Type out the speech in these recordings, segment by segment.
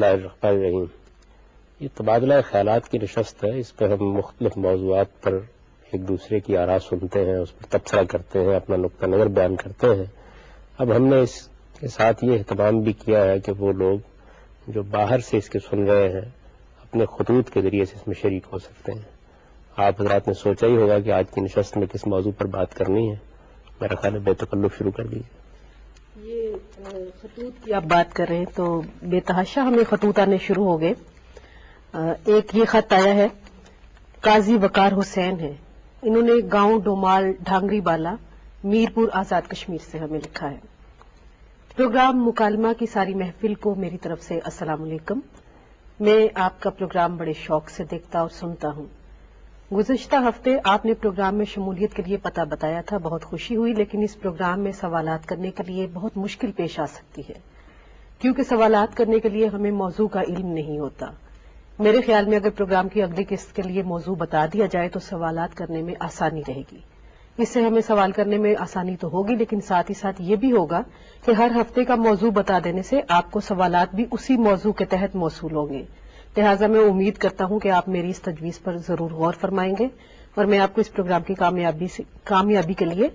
اللہ الرحمن الرحیم. یہ تبادلہ خیالات کی نشست ہے. اس پہ ہم مختلف موضوعات پر ایک دوسرے کی آراء سنتے ہیں، اس پر تبصرہ کرتے ہیں، اپنا نقطہ نظر بیان کرتے ہیں. اب ہم نے اس کے ساتھ یہ اہتمام بھی کیا ہے کہ وہ لوگ جو باہر سے اس کے سن رہے ہیں اپنے خطوط کے ذریعے سے اس میں شریک ہو سکتے ہیں. آپ حضرات نے سوچا ہی ہوگا کہ آج کی نشست میں کس موضوع پر بات کرنی ہے. میرا خیال ہے بے تکلف شروع کر دیجیے. یہ خطوط کی آپ بات کر رہے ہیں تو بے تحاشا ہمیں خطوط آنے شروع ہو گئے. ایک یہ خط آیا ہے، قاضی وقار حسین ہے، انہوں نے گاؤں ڈومال ڈھانگری بالا میرپور آزاد کشمیر سے ہمیں لکھا ہے. پروگرام مکالمہ کی ساری محفل کو میری طرف سے السلام علیکم. میں آپ کا پروگرام بڑے شوق سے دیکھتا اور سنتا ہوں. گزشتہ ہفتے آپ نے پروگرام میں شمولیت کے لیے پتہ بتایا تھا، بہت خوشی ہوئی، لیکن اس پروگرام میں سوالات کرنے کے لیے بہت مشکل پیش آ سکتی ہے کیونکہ سوالات کرنے کے لیے ہمیں موضوع کا علم نہیں ہوتا. میرے خیال میں اگر پروگرام کی اگلی قسط کے لیے موضوع بتا دیا جائے تو سوالات کرنے میں آسانی رہے گی. اس سے ہمیں سوال کرنے میں آسانی تو ہوگی، لیکن ساتھ ہی ساتھ یہ بھی ہوگا کہ ہر ہفتے کا موضوع بتا دینے سے آپ کو سوالات بھی اسی موضوع کے تحت موصول ہوں گے. لہٰذا میں امید کرتا ہوں کہ آپ میری اس تجویز پر ضرور غور فرمائیں گے اور میں آپ کو اس پروگرام کی کامیابی کے لیے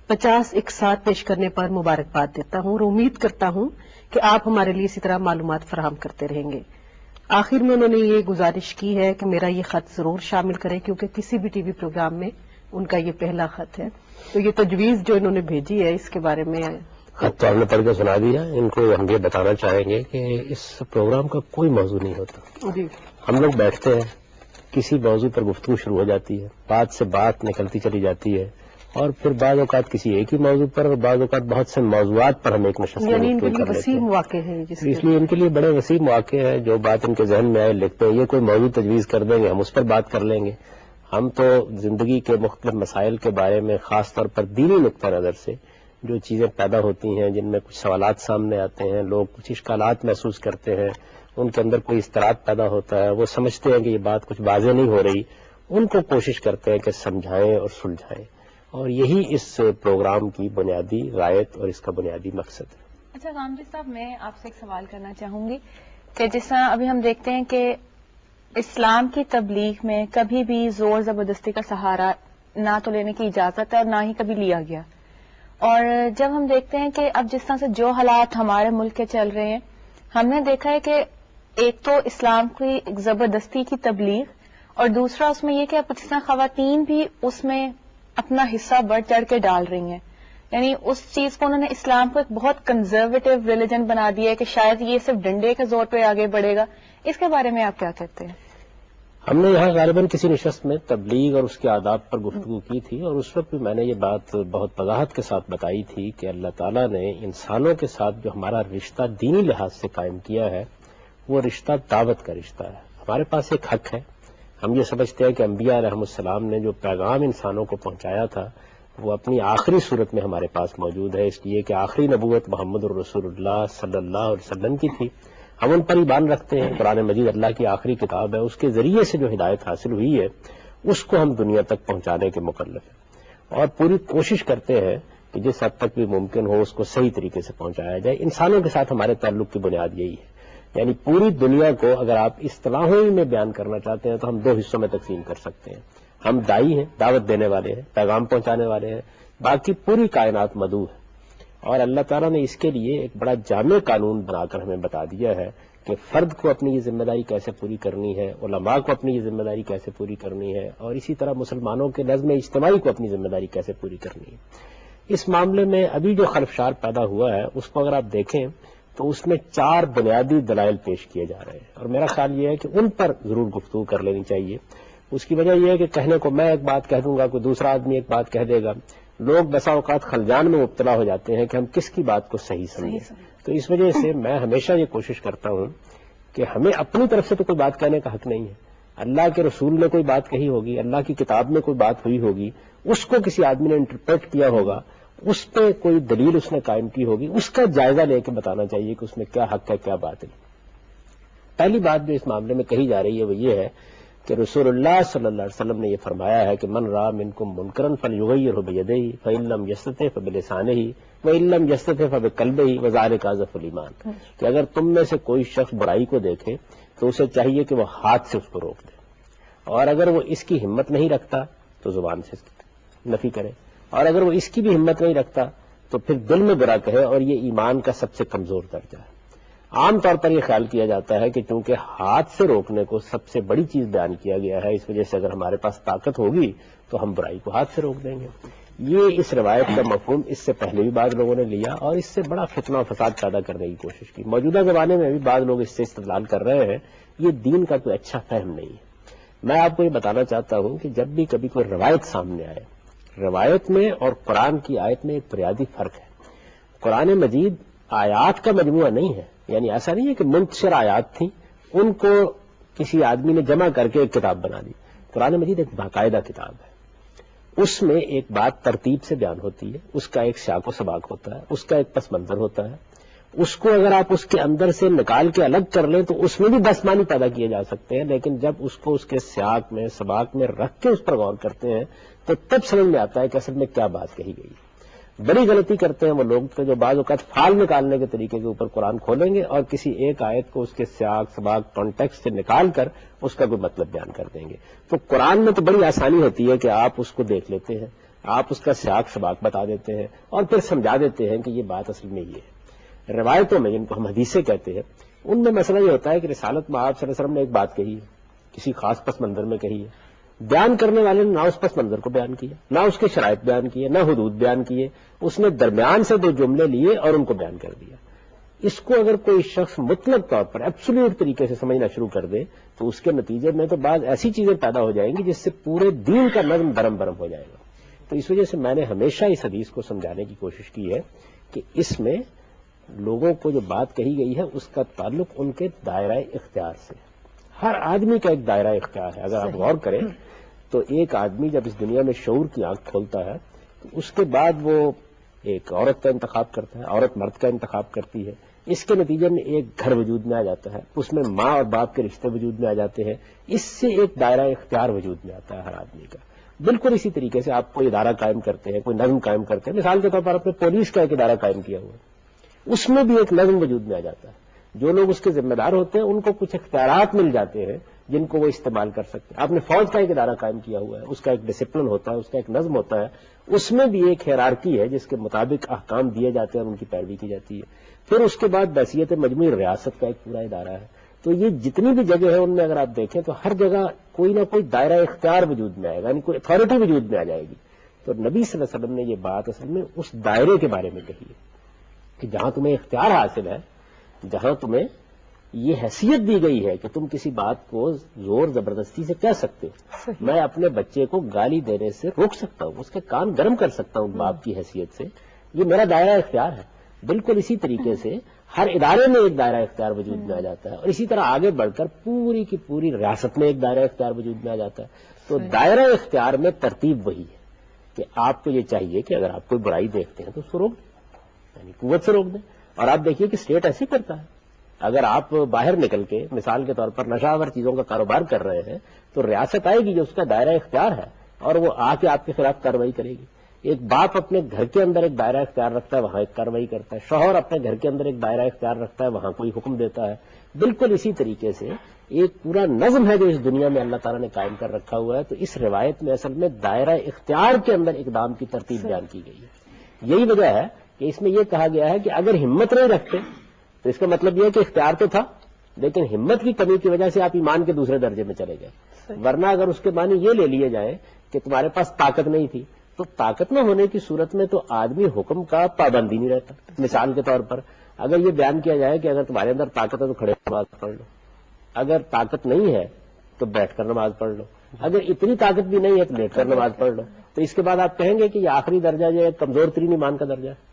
50 اقساط پیش کرنے پر مبارکباد دیتا ہوں اور امید کرتا ہوں کہ آپ ہمارے لیے اسی طرح معلومات فراہم کرتے رہیں گے. آخر میں انہوں نے یہ گزارش کی ہے کہ میرا یہ خط ضرور شامل کریں کیونکہ کسی بھی ٹی وی پروگرام میں ان کا یہ پہلا خط ہے. تو یہ تجویز جو انہوں نے بھیجی ہے اس کے بارے میں خط تو ہم نے پڑھ کے سنا دیا. ان کو ہم یہ بتانا چاہیں گے کہ اس پروگرام کا کوئی موضوع نہیں ہوتا. جی ہم لوگ بیٹھتے ہیں، کسی موضوع پر گفتگو شروع ہو جاتی ہے، بات سے بات نکلتی چلی جاتی ہے اور پھر بعض اوقات کسی ایک ہی موضوع پر اور بعض اوقات بہت سے موضوعات پر ہم ایک نشست میں یعنی ان کے گفتگو لیے کر لیتے وسیع ہیں. مواقع ہے اس لیے ان کے لیے بڑے وسیع مواقع ہے. جو بات ان کے ذہن میں آئے لکھتے ہیں، یہ کوئی موضوع تجویز کر دیں گے، ہم اس پر بات کر لیں گے. ہم تو زندگی کے مختلف مسائل کے بارے میں خاص طور پر دینی نقطہ نظر سے جو چیزیں پیدا ہوتی ہیں، جن میں کچھ سوالات سامنے آتے ہیں، لوگ کچھ اشکالات محسوس کرتے ہیں، ان کے اندر کوئی اضطراب پیدا ہوتا ہے، وہ سمجھتے ہیں کہ یہ بات کچھ واضح نہیں ہو رہی، ان کو کوشش کرتے ہیں کہ سمجھائیں اور سلجھائیں. اور یہی اس پروگرام کی بنیادی غایت اور اس کا بنیادی مقصد ہے. اچھا غامدی صاحب، میں آپ سے ایک سوال کرنا چاہوں گی کہ جس طرح ابھی ہم دیکھتے ہیں کہ اسلام کی تبلیغ میں کبھی بھی زور زبردستی کا سہارا نہ تو لینے کی اجازت ہے اور نہ ہی کبھی لیا گیا. اور جب ہم دیکھتے ہیں کہ اب جس طرح سے جو حالات ہمارے ملک کے چل رہے ہیں، ہم نے دیکھا ہے کہ ایک تو اسلام کی زبردستی کی تبلیغ اور دوسرا اس میں یہ کہ اب جس طرح خواتین بھی اس میں اپنا حصہ بڑھ چڑھ کے ڈال رہی ہیں. یعنی اس چیز کو انہوں نے اسلام کو ایک بہت کنزرویٹو ریلیجن بنا دیا ہے کہ شاید یہ صرف ڈنڈے کے زور پہ آگے بڑھے گا. اس کے بارے میں آپ کیا کہتے ہیں؟ ہم نے یہاں غالباً کسی نشست میں تبلیغ اور اس کے آداب پر گفتگو کی تھی اور اس وقت بھی میں نے یہ بات بہت وضاحت کے ساتھ بتائی تھی کہ اللہ تعالیٰ نے انسانوں کے ساتھ جو ہمارا رشتہ دینی لحاظ سے قائم کیا ہے وہ رشتہ دعوت کا رشتہ ہے. ہمارے پاس ایک حق ہے. ہم یہ سمجھتے ہیں کہ انبیاء علیہم السلام نے جو پیغام انسانوں کو پہنچایا تھا وہ اپنی آخری صورت میں ہمارے پاس موجود ہے، اس لیے کہ آخری نبوت محمد الرسول اللہ صلی اللہ علیہ وسلم کی تھی. ہم ان پر ایمان رکھتے ہیں. قرآن مجید اللہ کی آخری کتاب ہے، اس کے ذریعے سے جو ہدایت حاصل ہوئی ہے اس کو ہم دنیا تک پہنچانے کے مکلف ہیں اور پوری کوشش کرتے ہیں کہ جس حد تک بھی ممکن ہو اس کو صحیح طریقے سے پہنچایا جائے. انسانوں کے ساتھ ہمارے تعلق کی بنیاد یہی ہے. یعنی پوری دنیا کو اگر آپ اصطلاحوں میں بیان کرنا چاہتے ہیں تو ہم 2 حصوں میں تقسیم کر سکتے ہیں. ہم دائی ہیں، دعوت دینے والے ہیں، پیغام پہنچانے والے ہیں. باقی پوری کائنات مدعو ہے اور اللہ تعالیٰ نے اس کے لیے ایک بڑا جامع قانون بنا کر ہمیں بتا دیا ہے کہ فرد کو اپنی یہ ذمہ داری کیسے پوری کرنی ہے، علماء کو اپنی یہ ذمہ داری کیسے پوری کرنی ہے اور اسی طرح مسلمانوں کے نظم اجتماعی کو اپنی ذمہ داری کیسے پوری کرنی ہے. اس معاملے میں ابھی جو خلفشار پیدا ہوا ہے اس کو اگر آپ دیکھیں تو اس میں 4 بنیادی دلائل پیش کیے جا رہے ہیں اور میرا خیال یہ ہے کہ ان پر ضرور گفتگو کر لینی چاہیے. اس کی وجہ یہ ہے کہ کہنے کو میں ایک بات کہہ دوں گا، کوئی دوسرا آدمی ایک بات کہہ دے گا. لوگ بسا اوقات خلجان میں مبتلا ہو جاتے ہیں کہ ہم کس کی بات کو صحیح سمجھیں. تو اس وجہ سے میں ہمیشہ یہ کوشش کرتا ہوں کہ ہمیں اپنی طرف سے تو کوئی بات کہنے کا حق نہیں ہے. اللہ کے رسول نے کوئی بات کہی ہوگی، اللہ کی کتاب میں کوئی بات ہوئی ہوگی، اس کو کسی آدمی نے انٹرپریٹ کیا ہوگا، اس پہ کوئی دلیل اس نے قائم کی ہوگی، اس کا جائزہ لے کے بتانا چاہیے کہ اس میں کیا حق ہے کیا باطل. پہلی بات جو اس معاملے میں کہی جا رہی ہے وہ یہ ہے کہ رسول اللہ صلی اللہ علیہ وسلم نے یہ فرمایا ہے کہ من رأى منکم منکرا فلیغیرہ بیدہ فإن لم یستطع فبلسانہ وإن لم یستطع فبقلبہ وذلک اضعف الایمان، کہ اگر تم میں سے کوئی شخص برائی کو دیکھے تو اسے چاہیے کہ وہ ہاتھ سے اس کو روک دے، اور اگر وہ اس کی ہمت نہیں رکھتا تو زبان سے نفی کرے، اور اگر وہ اس کی بھی ہمت نہیں رکھتا تو پھر دل میں برا کہے، اور یہ ایمان کا سب سے کمزور درجہ ہے۔ عام طور پر یہ خیال کیا جاتا ہے کہ چونکہ ہاتھ سے روکنے کو سب سے بڑی چیز بیان کیا گیا ہے، اس وجہ سے اگر ہمارے پاس طاقت ہوگی تو ہم برائی کو ہاتھ سے روک دیں گے۔ یہ اس روایت کا مفہوم اس سے پہلے بھی بعض لوگوں نے لیا اور اس سے بڑا فتنہ و فساد پیدا کرنے کی کوشش کی۔ موجودہ زمانے میں بھی بعض لوگ اس سے استدلال کر رہے ہیں، یہ دین کا کوئی اچھا فہم نہیں ہے۔ میں آپ کو یہ بتانا چاہتا ہوں کہ جب بھی کبھی کوئی روایت سامنے آئے، روایت میں اور قرآن کی آیت میں ایک بنیادی فرق ہے۔ قرآن مجید آیات کا مجموعہ نہیں ہے، یعنی ایسا نہیں ہے کہ منتشر آیات تھیں، ان کو کسی آدمی نے جمع کر کے ایک کتاب بنا دی۔ قرآن مجید ایک باقاعدہ کتاب ہے، اس میں ایک بات ترتیب سے بیان ہوتی ہے، اس کا ایک سیاق و سباق ہوتا ہے، اس کا ایک پس منظر ہوتا ہے۔ اس کو اگر آپ اس کے اندر سے نکال کے الگ کر لیں تو اس میں بھی بس معنی پیدا کیے جا سکتے ہیں، لیکن جب اس کو اس کے سیاق میں سباق میں رکھ کے اس پر غور کرتے ہیں تو تب سمجھ میں آتا ہے کہ اصل میں کیا بات کہی گئی ہے۔ بڑی غلطی کرتے ہیں وہ لوگ کہ جو بعض اوقات فال نکالنے کے طریقے کے اوپر قرآن کھولیں گے اور کسی ایک آیت کو اس کے سیاق سباق کانٹیکسٹ سے نکال کر اس کا کوئی مطلب بیان کر دیں گے۔ تو قرآن میں تو بڑی آسانی ہوتی ہے کہ آپ اس کو دیکھ لیتے ہیں، آپ اس کا سیاق سباق بتا دیتے ہیں اور پھر سمجھا دیتے ہیں کہ یہ بات اصل میں یہ ہے۔ روایتوں میں جن کو ہم حدیثیں کہتے ہیں ان میں مسئلہ یہ ہوتا ہے کہ رسالت میں آپ صلی اللہ علیہ وسلم نے ایک بات کہی ہے، کسی خاص پس منظر میں کہی ہے، بیان کرنے والے نے نہ اس پس منظر کو بیان کیا، نہ اس کے شرائط بیان کیے، نہ حدود بیان کیے، اس نے درمیان سے دو جملے لیے اور ان کو بیان کر دیا۔ اس کو اگر کوئی شخص مطلق طور پر ایبسولوٹ طریقے سے سمجھنا شروع کر دے تو اس کے نتیجے میں تو بعض ایسی چیزیں پیدا ہو جائیں گی جس سے پورے دین کا نظم درم برم ہو جائے گا۔ تو اس وجہ سے میں نے ہمیشہ اس حدیث کو سمجھانے کی کوشش کی ہے کہ اس میں لوگوں کو جو بات کہی گئی ہے اس کا تعلق ان کے دائرہ اختیار سے۔ ہر آدمی کا ایک دائرہ اختیار ہے۔ اگر آپ غور کریں تو ایک آدمی جب اس دنیا میں شعور کی آنکھ کھولتا ہے تو اس کے بعد وہ ایک عورت کا انتخاب کرتا ہے، عورت مرد کا انتخاب کرتی ہے، اس کے نتیجے میں ایک گھر وجود میں آ جاتا ہے، اس میں ماں اور باپ کے رشتے وجود میں آ جاتے ہیں، اس سے ایک دائرہ اختیار وجود میں آتا ہے ہر آدمی کا۔ بالکل اسی طریقے سے آپ کوئی ادارہ قائم کرتے ہیں، کوئی نظم قائم کرتے ہیں، مثال کے طور پر آپ نے پولیس کا ایک ادارہ قائم کیا ہوا ہے، اس میں بھی ایک نظم وجود میں آ جاتا ہے۔ جو لوگ اس کے ذمہ دار ہوتے ہیں ان کو کچھ اختیارات مل جاتے ہیں جن کو وہ استعمال کر سکتے ہیں۔ آپ نے فوج کا ایک ادارہ قائم کیا ہوا ہے، اس کا ایک ڈسپلن ہوتا ہے، اس کا ایک نظم ہوتا ہے، اس میں بھی ایک ہیرارکی ہے جس کے مطابق احکام دیے جاتے ہیں اور ان کی پیروی کی جاتی ہے۔ پھر اس کے بعد بحیثیت مجموعی ریاست کا ایک پورا ادارہ ہے۔ تو یہ جتنی بھی جگہ ہے ان میں اگر آپ دیکھیں تو ہر جگہ کوئی نہ کوئی دائرہ اختیار وجود میں آئے گا، یعنی کوئی اتھارٹی وجود میں آ جائے گی۔ تو نبی صلی اللہ علیہ وسلم نے یہ بات اصل میں اس دائرے کے بارے میں کہی ہے کہ جہاں تمہیں اختیار حاصل ہے، جہاں تمہیں یہ حیثیت دی گئی ہے کہ تم کسی بات کو زور زبردستی سے کہہ سکتے ہو۔ میں اپنے بچے کو گالی دینے سے روک سکتا ہوں، اس کے کان گرم کر سکتا ہوں باپ کی حیثیت سے، یہ میرا دائرہ اختیار ہے۔ بالکل اسی طریقے سے ہر ادارے میں ایک دائرہ اختیار وجود میں آ جاتا ہے، اور اسی طرح آگے بڑھ کر پوری کی پوری ریاست میں ایک دائرہ اختیار وجود میں آ جاتا ہے۔ تو دائرہ اختیار میں ترتیب وہی ہے کہ آپ کو یہ چاہیے کہ اگر آپ کوئی برائی دیکھتے ہیں تو اس کو روک دیں، یعنی قوت سے روک دیں۔ اور آپ دیکھیے کہ اسٹیٹ ایسے کرتا ہے، اگر آپ باہر نکل کے مثال کے طور پر نشہ آور چیزوں کا کاروبار کر رہے ہیں تو ریاست آئے گی جو اس کا دائرہ اختیار ہے اور وہ آ کے آپ کے خلاف کارروائی کرے گی۔ ایک باپ اپنے گھر کے اندر ایک دائرہ اختیار رکھتا ہے، وہاں ایک کارروائی کرتا ہے، شوہر اپنے گھر کے اندر ایک دائرہ اختیار رکھتا ہے، وہاں کوئی حکم دیتا ہے۔ بالکل اسی طریقے سے ایک پورا نظم ہے جو اس دنیا میں اللہ تعالیٰ نے قائم کر رکھا ہوا ہے۔ تو اس روایت میں اصل میں دائرہ اختیار کے اندر اقدام کی ترتیب بیان کی گئی ہے۔ یہی وجہ ہے کہ اس میں یہ کہا گیا ہے کہ اگر ہمت نہیں رکھتے تو اس کا مطلب یہ ہے کہ اختیار تو تھا لیکن ہمت کی کمی کی وجہ سے آپ ایمان کے دوسرے درجے میں چلے گئے، ورنہ اگر اس کے معنی یہ لے لیے جائیں کہ تمہارے پاس طاقت نہیں تھی تو طاقت نہ ہونے کی صورت میں تو آدمی حکم کا پابندی نہیں رہتا۔ مثال کے طور پر اگر یہ بیان کیا جائے کہ اگر تمہارے اندر طاقت ہے تو کھڑے نماز پڑھ لو، اگر طاقت نہیں ہے تو بیٹھ کر نماز پڑھ لو، اگر اتنی طاقت بھی نہیں ہے تو لیٹ کر نماز پڑھ لو، تو اس کے بعد آپ کہیں گے کہ یہ آخری درجہ جو ہے کمزور ترین ایمان کا درجہ ہے،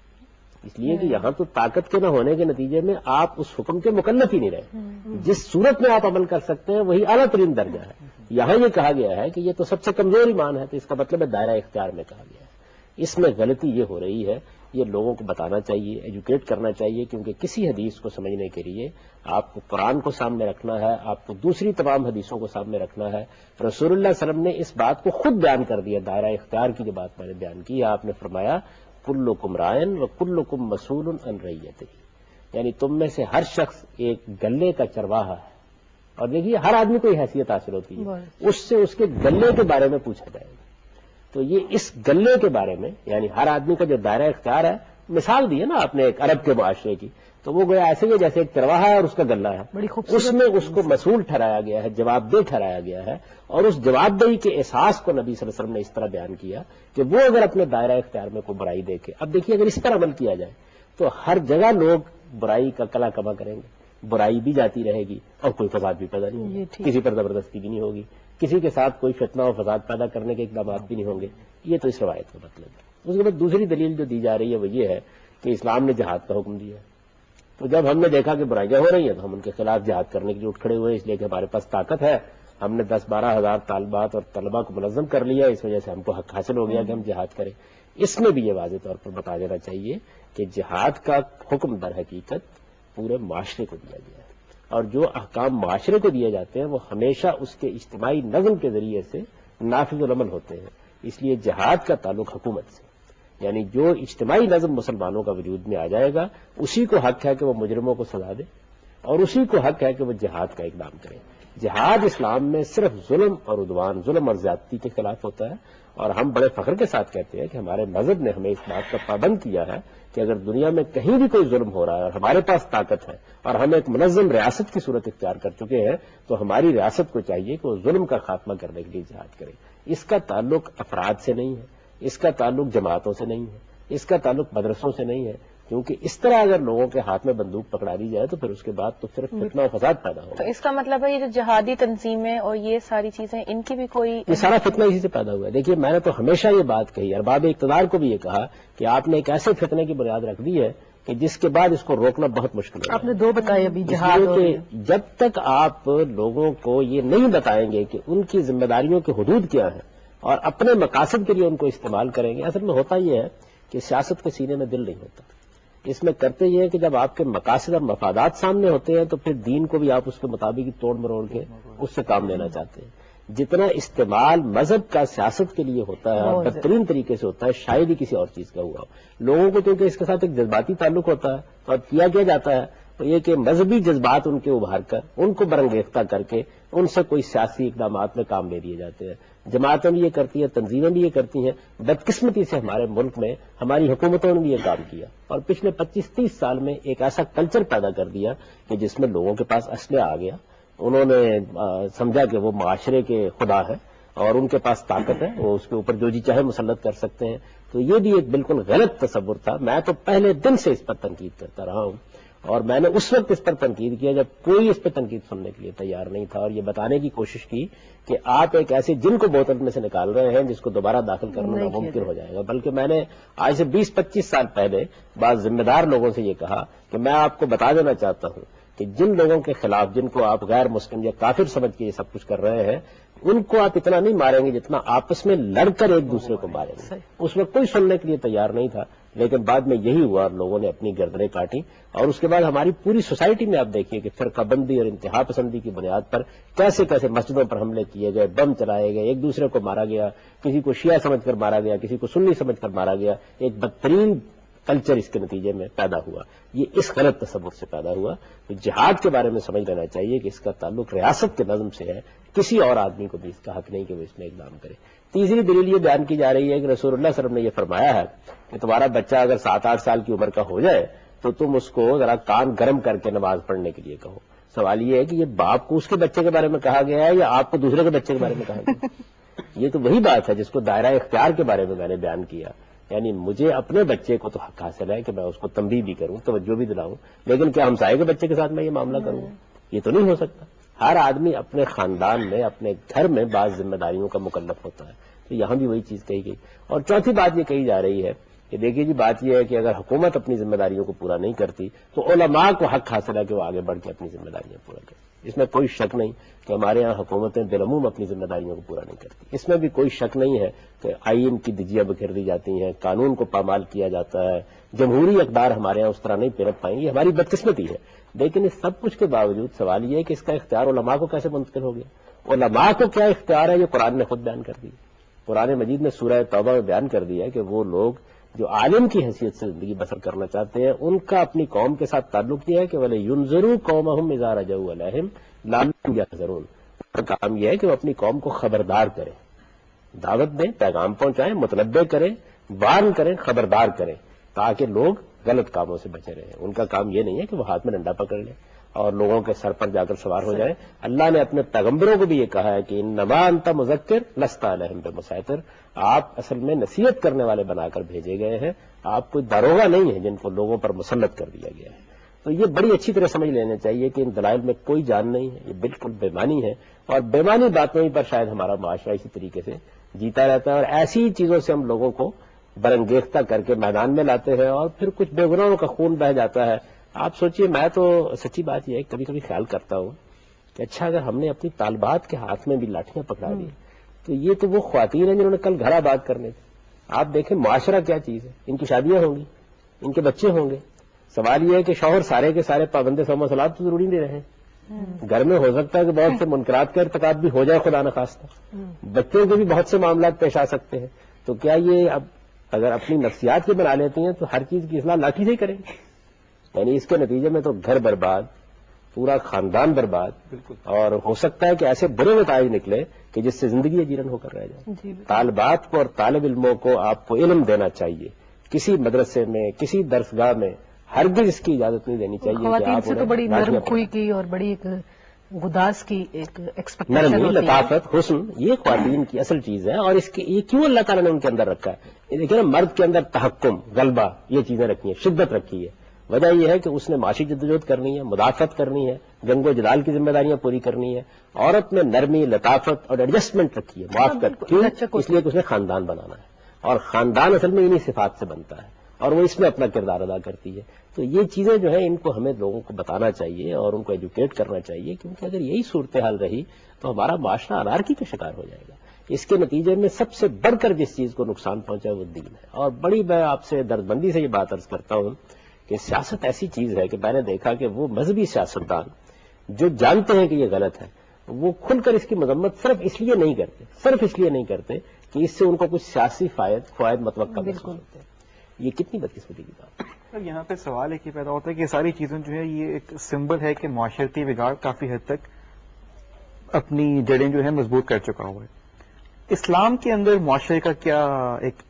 اس لیے کہ یہاں تو طاقت کے نہ ہونے کے نتیجے میں آپ اس حکم کے مکلف ہی نہیں رہے۔ جس صورت میں آپ عمل کر سکتے ہیں وہی اعلیٰ ترین درجہ ہے۔ یہاں یہ کہا گیا ہے کہ یہ تو سب سے کمزور ایمان ہے، تو اس کا مطلب ہے دائرہ اختیار میں کہا گیا ہے۔ اس میں غلطی یہ ہو رہی ہے، یہ لوگوں کو بتانا چاہیے، ایجوکیٹ کرنا چاہیے، کیونکہ کسی حدیث کو سمجھنے کے لیے آپ کو قرآن کو سامنے رکھنا ہے، آپ کو دوسری تمام حدیثوں کو سامنے رکھنا ہے۔ رسول اللہ صلی اللہ علیہ وسلم نے اس بات کو خود بیان کر دیا، دائرہ اختیار کی جو بات میں نے بیان کی، آپ نے فرمایا کلکم رائن و کلکم مسئول عن رعیتہ، یعنی تم میں سے ہر شخص ایک گلے کا چرواہا ہے، اور دیکھیے ہر آدمی کو یہ حیثیت حاصل ہوتی ہے، اس سے اس کے گلے کے بارے میں پوچھا جائے گا۔ تو یہ اس گلے کے بارے میں، یعنی ہر آدمی کا جو دائرہ اختیار ہے، مثال دی ہے نا آپ نے ایک عرب کے معاشرے کی، تو وہ گویا ایسے ہی جیسے ایک چرواہا ہے اور اس کا گلہ ہے، اس میں اس کو مسئول ٹھہرایا گیا ہے، جواب دہ ٹھہرایا گیا ہے، اور اس جواب دہی کے احساس کو نبی صلی اللہ علیہ وسلم نے اس طرح بیان کیا کہ وہ اگر اپنے دائرہ اختیار میں کوئی برائی دیکھے، اب دیکھیے اگر اس پر عمل کیا جائے تو ہر جگہ لوگ برائی کا کلا کما کریں گے، برائی بھی جاتی رہے گی اور کوئی فساد بھی پیدا نہیں ہوگا، کسی پر زبردستی بھی نہیں ہوگی، کسی کے ساتھ کوئی فتنہ اور فساد پیدا کرنے کے اقدامات بھی نہیں ہوں گے۔ یہ تو اس روایت کا مطلب ہے۔ اس کے بعد دوسری دلیل جو دی جا رہی ہے وہ یہ ہے کہ اسلام نے جہاد کا حکم دیا ہے، تو جب ہم نے دیکھا کہ برائیاں ہو رہی ہیں تو ہم ان کے خلاف جہاد کرنے کے لیے اٹھ کھڑے ہوئے، اس لیے کہ ہمارے پاس طاقت ہے، ہم نے 10-12 ہزار طالبات اور طلباء کو منظم کر لیا، اس وجہ سے ہم کو حق حاصل ہو گیا کہ ہم جہاد کریں۔ اس میں بھی یہ واضح طور پر بتا دینا چاہیے کہ جہاد کا حکم در حقیقت پورے معاشرے کو دیا گیا ہے، اور جو احکام معاشرے کو دیے جاتے ہیں وہ ہمیشہ اس کے اجتماعی نظم کے ذریعے سے نافذ العمل ہوتے ہیں۔ اس لیے جہاد کا تعلق حکومت سے، یعنی جو اجتماعی نظم مسلمانوں کا وجود میں آ جائے گا اسی کو حق ہے کہ وہ مجرموں کو سزا دے، اور اسی کو حق ہے کہ وہ جہاد کا اقدام کرے۔ جہاد اسلام میں صرف ظلم اور عدوان، ظلم اور زیادتی کے خلاف ہوتا ہے، اور ہم بڑے فخر کے ساتھ کہتے ہیں کہ ہمارے مذہب نے ہمیں اس بات کا پابند کیا ہے کہ اگر دنیا میں کہیں بھی کوئی ظلم ہو رہا ہے اور ہمارے پاس طاقت ہے اور ہم ایک منظم ریاست کی صورت اختیار کر چکے ہیں، تو ہماری ریاست کو چاہیے کہ وہ ظلم کا خاتمہ کرنے کے لیے جہاد کرے۔ اس کا تعلق افراد سے نہیں ہے، اس کا تعلق جماعتوں سے نہیں ہے، اس کا تعلق مدرسوں سے نہیں ہے، کیونکہ اس طرح اگر لوگوں کے ہاتھ میں بندوق پکڑا دی جائے تو پھر اس کے بعد تو صرف فتنہ و فساد پیدا ہوگا۔ تو اس کا مطلب ہے یہ جو جہادی تنظیمیں اور یہ ساری چیزیں، ان کی بھی کوئی، یہ سارا فتنہ اسی سے پیدا ہوا ہے۔ دیکھیے میں نے تو ہمیشہ یہ بات کہی، ارباب اقتدار کو بھی یہ کہا کہ آپ نے ایک ایسے فتنے کی بنیاد رکھ دی ہے کہ جس کے بعد اس کو روکنا بہت مشکل ہے۔ آپ نے دو بتائے ابھی، جہاد اور جب تک آپ لوگوں کو یہ نہیں بتائیں گے کہ ان کی ذمہ داریوں کے حدود کیا ہیں اور اپنے مقاصد کے لیے ان کو استعمال کریں گے، اصل میں ہوتا یہ ہے کہ سیاست کے سینے میں دل نہیں ہوتا۔ اس میں کرتے یہ ہے کہ جب آپ کے مقاصد اور مفادات سامنے ہوتے ہیں تو پھر دین کو بھی آپ اس کے مطابق ہی توڑ مروڑ کے اس سے کام لینا چاہتے ہیں۔ جتنا استعمال مذہب کا سیاست کے لیے ہوتا ہے اور بدترین طریقے سے ہوتا ہے، شاید ہی کسی اور چیز کا ہوا ہو۔ لوگوں کو کیونکہ اس کے ساتھ ایک جذباتی تعلق ہوتا ہے، تو اب کیا جاتا ہے تو یہ کہ مذہبی جذبات ان کے ابھار کر ان کو برانگیختہ کر کے ان سے کوئی سیاسی اقدامات میں کام لے لیے جاتے ہیں۔ جماعتیں بھی یہ کرتی ہیں، تنظیمیں بھی یہ کرتی ہیں۔ بدقسمتی سے ہمارے ملک میں ہماری حکومتوں نے بھی یہ کام کیا اور پچھلے 25-30 سال میں ایک ایسا کلچر پیدا کر دیا کہ جس میں لوگوں کے پاس اسلحہ آ گیا، انہوں نے سمجھا کہ وہ معاشرے کے خدا ہے اور ان کے پاس طاقت ہے، وہ اس کے اوپر جو جی چاہے مسلط کر سکتے ہیں۔ تو یہ بھی ایک بالکل غلط تصور تھا۔ میں تو پہلے دن سے اس پر تنقید کرتا رہا ہوں، اور میں نے اس وقت اس پر تنقید کیا جب کوئی اس پہ تنقید سننے کے لیے تیار نہیں تھا، اور یہ بتانے کی کوشش کی کہ آپ ایک ایسے جن کو بوتل میں سے نکال رہے ہیں جس کو دوبارہ داخل کرنا ناممکن ہو جائے گا۔ بلکہ میں نے آج سے 20-25 سال پہلے بعض ذمہ دار لوگوں سے یہ کہا کہ میں آپ کو بتا دینا چاہتا ہوں کہ جن لوگوں کے خلاف، جن کو آپ غیر مسلم یا کافر سمجھ کے یہ سب کچھ کر رہے ہیں، ان کو آپ اتنا نہیں ماریں گے جتنا آپس میں لڑ کر ایک دوسرے کو ماریں گے۔ اس وقت کوئی سننے کے لیے تیار نہیں تھا، لیکن بعد میں یہی ہوا اور لوگوں نے اپنی گردنیں کاٹی، اور اس کے بعد ہماری پوری سوسائٹی میں آپ دیکھیے کہ فرقہ بندی اور انتہا پسندی کی بنیاد پر کیسے کیسے مسجدوں پر حملے کیے گئے، بم چلائے گئے، ایک دوسرے کو مارا گیا، کسی کو شیعہ سمجھ کر مارا گیا، کسی کو سنی سمجھ کر مارا گیا۔ ایک بدترین کلچر اس کے نتیجے میں پیدا ہوا۔ یہ اس غلط تصور سے پیدا ہوا۔ تو جہاد کے بارے میں سمجھ لینا چاہیے کہ اس کا تعلق ریاست کے نظم سے ہے، کسی اور آدمی کو بھی اس کا حق نہیں کہ وہ اس میں اقدام کرے۔ تیسری دلیل یہ بیان کی جا رہی ہے کہ رسول اللہ صلی اللہ علیہ وسلم نے یہ فرمایا ہے کہ تمہارا بچہ اگر 7-8 سال کی عمر کا ہو جائے تو تم اس کو ذرا کان گرم کر کے نماز پڑھنے کے لیے کہو۔ سوال یہ ہے کہ یہ باپ کو اس کے بچے کے بارے میں کہا گیا ہے یا آپ کو دوسرے کے بچے کے بارے میں کہا گیا؟ یہ تو وہی بات ہے جس کو دائرہ اختیار کے بارے میں نے بیان کیا، یعنی مجھے اپنے بچے کو تو حق حاصل ہے کہ میں اس کو تنبیہ بھی کروں، توجہ بھی دلاؤں، لیکن کیا ہمسائے کے بچے کے ساتھ میں یہ معاملہ کروں؟ یہ تو نہیں ہو سکتا۔ ہر آدمی اپنے خاندان میں، اپنے گھر میں بعض ذمہ داریوں کا مکلف ہوتا ہے، تو یہاں بھی وہی چیز کہی گئی۔ اور چوتھی بات یہ کہی جا رہی ہے کہ دیکھیے جی بات یہ ہے کہ اگر حکومت اپنی ذمہ داریوں کو پورا نہیں کرتی تو علماء کو حق حاصل ہے کہ وہ آگے بڑھ کے اپنی ذمہ داریاں پورا کریں. اس میں کوئی شک نہیں کہ ہمارے یہاں حکومتیں بالعموم اپنی ذمہ داریوں کو پورا نہیں کرتی. اس میں بھی کوئی شک نہیں ہے کہ آئین کی دھجیاں بکھیر دی جاتی ہیں, قانون کو پامال کیا جاتا ہے, جمہوری اقدار ہمارے یہاں اس طرح نہیں پھیرت پائیں گے, ہماری بدقسمتی ہے. لیکن اس سب کچھ کے باوجود سوال یہ ہے کہ اس کا اختیار علماء کو کیسے منتقل ہو گیا؟ علماء کو کیا اختیار ہے یہ قرآن نے خود بیان کر دیا. قرآن مجید نے سورہ توبہ میں بیان کر دیا ہے کہ وہ لوگ جو عالم کی حیثیت سے زندگی بسر کرنا چاہتے ہیں ان کا اپنی قوم کے ساتھ تعلق یہ ہے کہ وَلَا يُنذِرُوا قَوْمَهُمْ إِذَا رَجَعُوا إِلَيْهِمْ لَعَلَّهُمْ يَحْذَرُونَ. ان کا کام یہ ہے کہ وہ اپنی قوم کو خبردار کریں, دعوت دیں, پیغام پہنچائیں, متنبہ کریں, وارن کریں, خبردار کریں تاکہ لوگ غلط کاموں سے بچے رہیں. ان کا کام یہ نہیں ہے کہ وہ ہاتھ میں ڈنڈا پکڑ لیں اور لوگوں کے سر پر جا کر سوار ہو جائیں. اللہ نے اپنے پیغمبروں کو بھی یہ کہا ہے کہ انما انت مذکر لست علیہم بمسیطر, آپ اصل میں نصیحت کرنے والے بنا کر بھیجے گئے ہیں, آپ کوئی داروغہ نہیں ہیں جن کو لوگوں پر مسلط کر دیا گیا ہے. تو یہ بڑی اچھی طرح سمجھ لینا چاہیے کہ ان دلائل میں کوئی جان نہیں ہے, یہ بالکل بےمانی ہے, اور بےمانی باتوں پر شاید ہمارا معاشرہ اسی طریقے سے جیتا رہتا ہے, اور ایسی چیزوں سے ہم لوگوں کو برانگیختہ کر کے میدان میں لاتے ہیں اور پھر کچھ بے گناہوں کا خون بہہ جاتا ہے. آپ سوچئے, میں تو سچی بات یہ ہے کبھی کبھی خیال کرتا ہوں کہ اچھا اگر ہم نے اپنی طالبات کے ہاتھ میں بھی لاٹیاں پکڑا دی تو یہ تو وہ خواتین ہیں جنہوں نے کل گھر آباد کرنے تھے. آپ دیکھیں معاشرہ کیا چیز ہے, ان کی شادیاں ہوں گی, ان کے بچے ہوں گے. سوال یہ ہے کہ شوہر سارے کے سارے پابند صوم و صلات تو ضروری نہیں رہے, گھر میں ہو سکتا ہے کہ بہت سے منکرات کا ارتکاب بھی ہو جائے خدا نخواستہ, بچوں کے بھی بہت سے معاملات پیش آ سکتے ہیں. تو کیا یہ اب اگر اپنی نفسیات کی بنا لیتی ہیں تو ہر چیز کی اصلاح لاٹھی سے ہی کریں گے؟ یعنی اس کے نتیجے میں تو گھر برباد, پورا خاندان برباد, اور ہو سکتا ہے کہ ایسے برے نتائج نکلے کہ جس سے زندگی اجیرن ہو کر رہ جائے. طالبات کو اور طالب علموں کو آپ کو علم دینا چاہیے, کسی مدرسے میں, کسی درسگاہ میں ہرگز اس کی اجازت نہیں دینی چاہیے. خواتین سے تو بڑی نرم خوئی کی اور بڑی ایک گداز کی ایک ایکسپیکٹیشن نرمی, لطافت, حسن, یہ خواتین کی اصل چیز ہے. اور اس کے یہ کیوں اللہ تعالیٰ نے ان کے اندر رکھا ہے؟ دیکھیں نا, مرد کے اندر تحکم, غلبہ, یہ چیزیں رکھی ہیں, شدت رکھی ہے. وجہ یہ ہے کہ اس نے معاشی جدوجہد کرنی ہے, مدافعت کرنی ہے, جنگ و جدال کی ذمہ داریاں پوری کرنی ہے. عورت میں نرمی, لطافت اور ایڈجسٹمنٹ رکھی ہے, موافقت. کیوں؟ اس لیے کہ اس نے خاندان بنانا ہے, اور خاندان اصل میں انہی صفات سے بنتا ہے, اور وہ اس میں اپنا کردار ادا کرتی ہے. تو یہ چیزیں جو ہیں ان کو ہمیں لوگوں کو بتانا چاہیے اور ان کو ایجوکیٹ کرنا چاہیے, کیونکہ اگر یہی صورتحال رہی تو ہمارا معاشرہ انارکی کا شکار ہو جائے گا. اس کے نتیجے میں سب سے بڑھ کر جس چیز کو نقصان پہنچا وہ دین ہے. اور بڑی میں آپ سے درد بندی سے یہ بات عرض کرتا ہوں کہ سیاست ایسی چیز ہے کہ میں نے دیکھا کہ وہ مذہبی سیاستدان جو جانتے ہیں کہ یہ غلط ہے وہ کھل کر اس کی مذمت صرف اس لیے نہیں کرتے کہ اس سے ان کو کچھ سیاسی فوائد متوقع محسوس ہوتے ہیں. یہ کتنی بدقسمتی کی بات ہے. یہاں پہ سوال ایک ہی پیدا ہوتا ہے کہ ساری چیزیں جو ہے یہ ایک سمبل ہے کہ معاشرتی بگاڑ کافی حد تک اپنی جڑیں جو ہے مضبوط کر چکا ہوا ہے. اسلام کے اندر معاشرے کا کیا ایک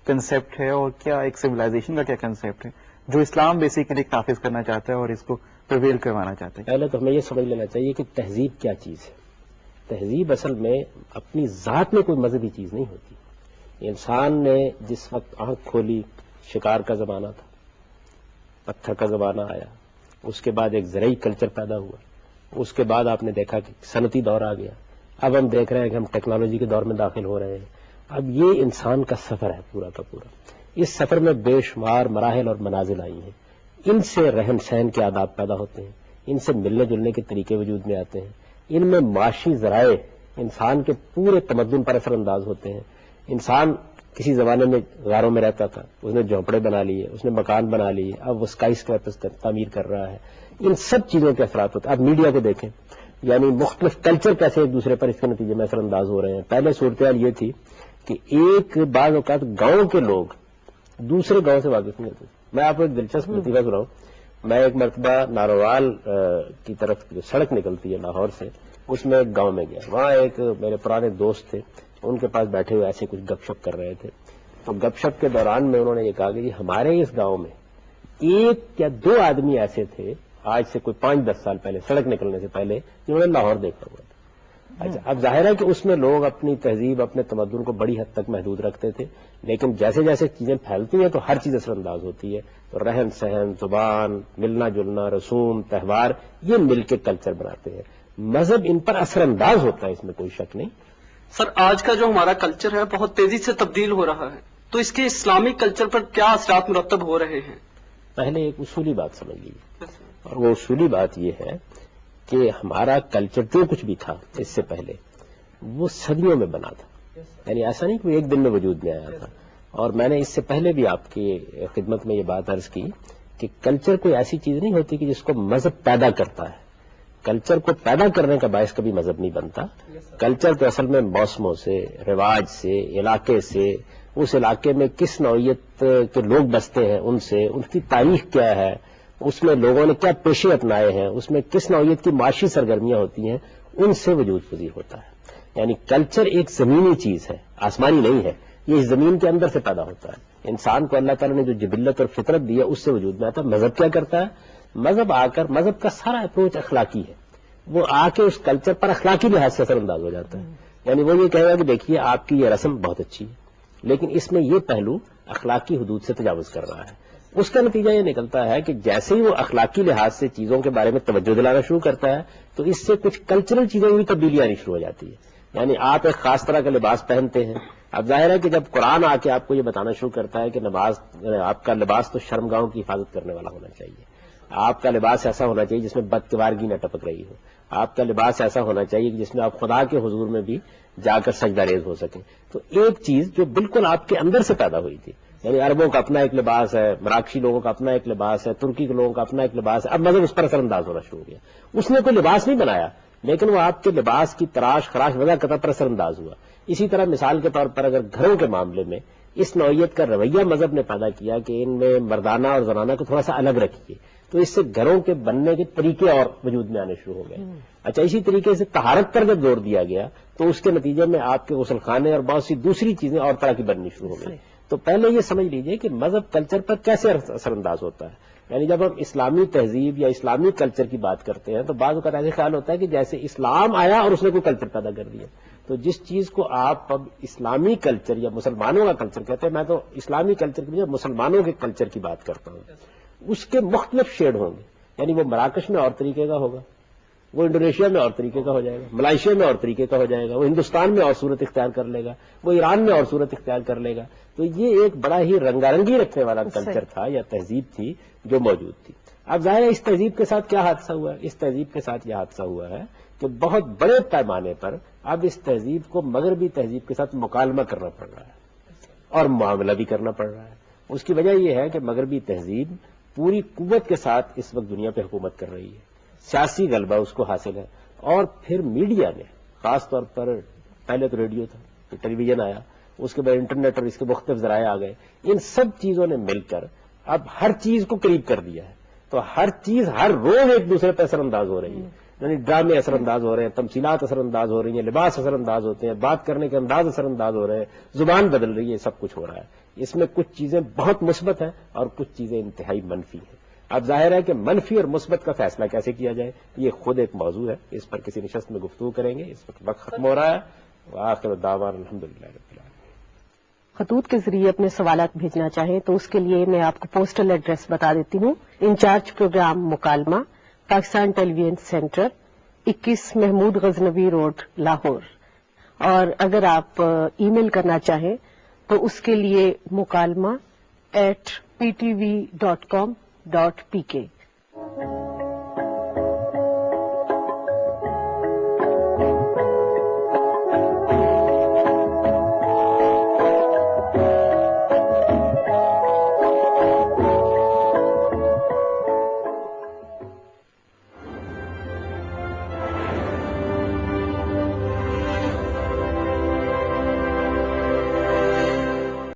کنسیپٹ ہے اور کیا ایک سویلائزیشن کا کیا کنسیپٹ ہے جو اسلام بیسیکلی نافذ کرنا چاہتا ہے اور اس کو پرویل کروانا چاہتا ہے؟ پہلے تو ہمیں یہ سمجھ لینا چاہیے کہ تہذیب کیا چیز ہے. تہذیب اصل میں اپنی ذات میں کوئی مذہبی چیز نہیں ہوتی. انسان نے جس وقت آنکھ کھولی, شکار کا زمانہ تھا, پتھر کا زمانہ آیا, اس کے بعد ایک زرعی کلچر پیدا ہوا, اس کے بعد آپ نے دیکھا کہ صنعتی دور آ گیا, اب ہم دیکھ رہے ہیں کہ ہم ٹیکنالوجی کے دور میں داخل ہو رہے ہیں. اب یہ انسان کا سفر ہے پورا کا پورا. اس سفر میں بے شمار مراحل اور منازل آئی ہیں. ان سے رہن سہن کے آداب پیدا ہوتے ہیں, ان سے ملنے جلنے کے طریقے وجود میں آتے ہیں, ان میں معاشی ذرائع انسان کے پورے تمدن پر اثر انداز ہوتے ہیں. انسان کسی زمانے میں غاروں میں رہتا تھا, اس نے جھونپڑے بنا لیے, اس نے مکان بنا لیے, اب وہ اسکائی اسکریپرز تعمیر کر رہا ہے. ان سب چیزوں کے اثرات ہوتے ہیں. اب میڈیا کو دیکھیں, یعنی مختلف کلچر کیسے ایک دوسرے پر اس کے نتیجے میں اثر انداز ہو رہے ہیں. پہلے صورتحال یہ تھی کہ ایک بعض اوقات گاؤں کے لوگ دوسرے گاؤں سے واقف نہیں ہوتے. میں آپ کو ایک دلچسپ لطیفہ سناؤں. میں ایک مرتبہ ناروال کی طرف سڑک نکلتی ہے لاہور سے, اس میں ایک گاؤں میں گیا. وہاں ایک میرے پرانے دوست تھے, ان کے پاس بیٹھے ہوئے ایسے کچھ گپ شپ کر رہے تھے. تو گپ شپ کے دوران میں انہوں نے یہ کہا کہ ہمارے اس گاؤں میں ایک یا دو آدمی ایسے تھے آج سے کوئی 5-10 سال پہلے, سڑک نکلنے سے پہلے, جنہوں نے لاہور دیکھا ہوا تھا. اچھا, اب ظاہر ہے کہ اس میں لوگ اپنی تہذیب, اپنے تمدن کو بڑی حد تک محدود رکھتے تھے, لیکن جیسے جیسے چیزیں پھیلتی ہیں تو ہر چیز اثر انداز ہوتی ہے. تو رہن سہن, زبان, ملنا جلنا, رسوم, تہوار, یہ مل کے کلچر بناتے ہیں. مذہب ان پر اثر انداز ہوتا ہے, اس میں کوئی شک نہیں. سر, آج کا جو ہمارا کلچر ہے بہت تیزی سے تبدیل ہو رہا ہے, تو اس کے اسلامک کلچر پر کیا اثرات مرتب ہو رہے ہیں؟ پہلے ایک اصولی بات سمجھ لیجیے، اور وہ اصولی بات یہ ہے کہ ہمارا کلچر جو کچھ بھی تھا اس سے پہلے وہ صدیوں میں بنا تھا، یعنی ایسا نہیں کہ وہ ایک دن میں وجود میں آیا تھا. اور میں نے اس سے پہلے بھی آپ کی خدمت میں یہ بات عرض کی کہ کلچر کوئی ایسی چیز نہیں ہوتی کہ جس کو مذہب پیدا کرتا ہے. کلچر کو پیدا کرنے کا باعث کبھی مذہب نہیں بنتا. کلچر تو اصل میں موسموں سے، رواج سے، علاقے سے، اس علاقے میں کس نوعیت کے لوگ بستے ہیں ان سے، ان کی تاریخ کیا ہے، اس میں لوگوں نے کیا پیشے اپنائے ہیں، اس میں کس نوعیت کی معاشی سرگرمیاں ہوتی ہیں، ان سے وجود پذیر ہوتا ہے. یعنی کلچر ایک زمینی چیز ہے، آسمانی نہیں ہے. یہ اس زمین کے اندر سے پیدا ہوتا ہے. انسان کو اللہ تعالیٰ نے جو جبلت اور فطرت دی ہے اس سے وجود میں آتا ہے. مذہب کیا کرتا ہے؟ مذہب آ کر، مذہب کا سارا اپروچ اخلاقی ہے. وہ آ کے اس کلچر پر اخلاقی لحاظ سے اثر انداز ہو جاتا ہے. یعنی وہ یہ کہے گا کہ دیکھیے آپ کی یہ رسم بہت اچھی ہے، لیکن اس میں یہ پہلو اخلاقی حدود سے تجاوز کر رہا ہے. اس کا نتیجہ یہ نکلتا ہے کہ جیسے ہی وہ اخلاقی لحاظ سے چیزوں کے بارے میں توجہ دلانا شروع کرتا ہے تو اس سے کچھ کلچرل چیزوں میں بھی تبدیلی آنی شروع ہو جاتی ہے. یعنی آپ ایک خاص طرح کا لباس پہنتے ہیں. اب ظاہر ہے کہ جب قرآن آ کے آپ کو یہ بتانا شروع کرتا ہے کہ نماز، آپ کا لباس تو شرمگاہوں کی حفاظت کرنے والا ہونا چاہیے، آپ کا لباس ایسا ہونا چاہیے جس میں بدکوارگی نہ ٹپک رہی ہو، آپ کا لباس ایسا ہونا چاہیے جس میں آپ خدا کے حضور میں بھی جا کر سجدہ ریز ہو سکیں. تو ایک چیز جو بالکل آپ کے اندر سے پیدا ہوئی تھی، یعنی عربوں کا اپنا ایک لباس ہے، مراکشی لوگوں کا اپنا ایک لباس ہے، ترکی کے لوگوں کا اپنا ایک لباس ہے، اب مذہب اس پر اثر انداز ہونا شروع ہو گیا. اس نے کوئی لباس نہیں بنایا لیکن وہ آپ کے لباس کی تراش خراش وغیرہ قطع پر اثر انداز ہوا. اسی طرح مثال کے طور پر اگر گھروں کے معاملے میں اس نوعیت کا رویہ مذہب نے پیدا کیا کہ ان میں مردانہ اور زنانہ کو تھوڑا سا الگ رکھیے، تو اس سے گھروں کے بننے کے طریقے اور وجود میں آنے شروع ہو گئے. اچھا، اسی طریقے سے طہارت پر جب زور دیا گیا تو اس کے نتیجے میں آپ کے غسل خانے اور بہت سی دوسری چیزیں اور طرح کی بننی شروع ہو گئی. تو پہلے یہ سمجھ لیجئے کہ مذہب کلچر پر کیسے اثر انداز ہوتا ہے. یعنی جب ہم اسلامی تہذیب یا اسلامی کلچر کی بات کرتے ہیں تو بعض اوقات ایسے خیال ہوتا ہے کہ جیسے اسلام آیا اور اس نے کوئی کلچر پیدا کر دیا. تو جس چیز کو آپ اب اسلامی کلچر یا مسلمانوں کا کلچر کہتے ہیں، میں تو اسلامی کلچر کی بجائے مسلمانوں کے کلچر کی بات کرتا ہوں. اس کے مختلف شیڈ ہوں گے. یعنی وہ مراکش میں اور طریقے کا ہوگا، وہ انڈونیشیا میں اور طریقے کا ہو جائے گا، ملائیشیا میں اور طریقے کا ہو جائے گا، وہ ہندوستان میں اور صورت اختیار کر لے گا، وہ ایران میں اور صورت اختیار کر لے گا. تو یہ ایک بڑا ہی رنگارنگی رکھنے والا کلچر تھا یا تہذیب تھی جو موجود تھی. اب ظاہر ہے اس تہذیب کے ساتھ کیا حادثہ ہوا ہے؟ اس تہذیب کے ساتھ یہ حادثہ ہوا ہے کہ بہت بڑے پیمانے پر اب اس تہذیب کو مغربی تہذیب کے ساتھ مکالمہ کرنا پڑ رہا ہے اور معاملہ بھی کرنا پڑ رہا ہے. اس کی وجہ یہ ہے کہ مغربی تہذیب پوری قوت کے ساتھ اس وقت دنیا پہ حکومت کر رہی ہے، سیاسی غلبہ اس کو حاصل ہے. اور پھر میڈیا نے خاص طور پر، پہلے تو ریڈیو تھا، پھر ٹیلی ویژن آیا، اس کے بعد انٹرنیٹ اور اس کے مختلف ذرائع آ گئے. ان سب چیزوں نے مل کر اب ہر چیز کو قریب کر دیا ہے. تو ہر چیز ہر روز ایک دوسرے پہ اثر انداز ہو رہی ہے. یعنی ڈرامے اثر انداز ہو رہے ہیں، تمثیلات اثر انداز ہو رہی ہیں، لباس اثر انداز ہوتے ہیں، بات کرنے کے انداز اثر انداز ہو رہے ہیں، زبان بدل رہی ہے، سب کچھ ہو رہا ہے. اس میں کچھ چیزیں بہت مثبت ہیں اور کچھ چیزیں انتہائی منفی ہیں. اب ظاہر ہے کہ منفی اور مثبت کا فیصلہ کیسے کیا جائے یہ خود ایک موضوع ہے، اس پر کسی نشست میں گفتگو کریں گے. اس وقت ختم ہو رہا ہے. وآخر دعوانا الحمدللہ رب العالمین. خطوط کے ذریعے اپنے سوالات بھیجنا چاہیں تو اس کے لیے میں آپ کو پوسٹل ایڈریس بتا دیتی ہوں. In charge programme Mukalma, Pakistan television centre, 21 Mahmood Ghaznavi road, Lahore. اور اگر آپ ای میل کرنا چاہیں تو اس کے لیے مکالمہ @ptv.com.pk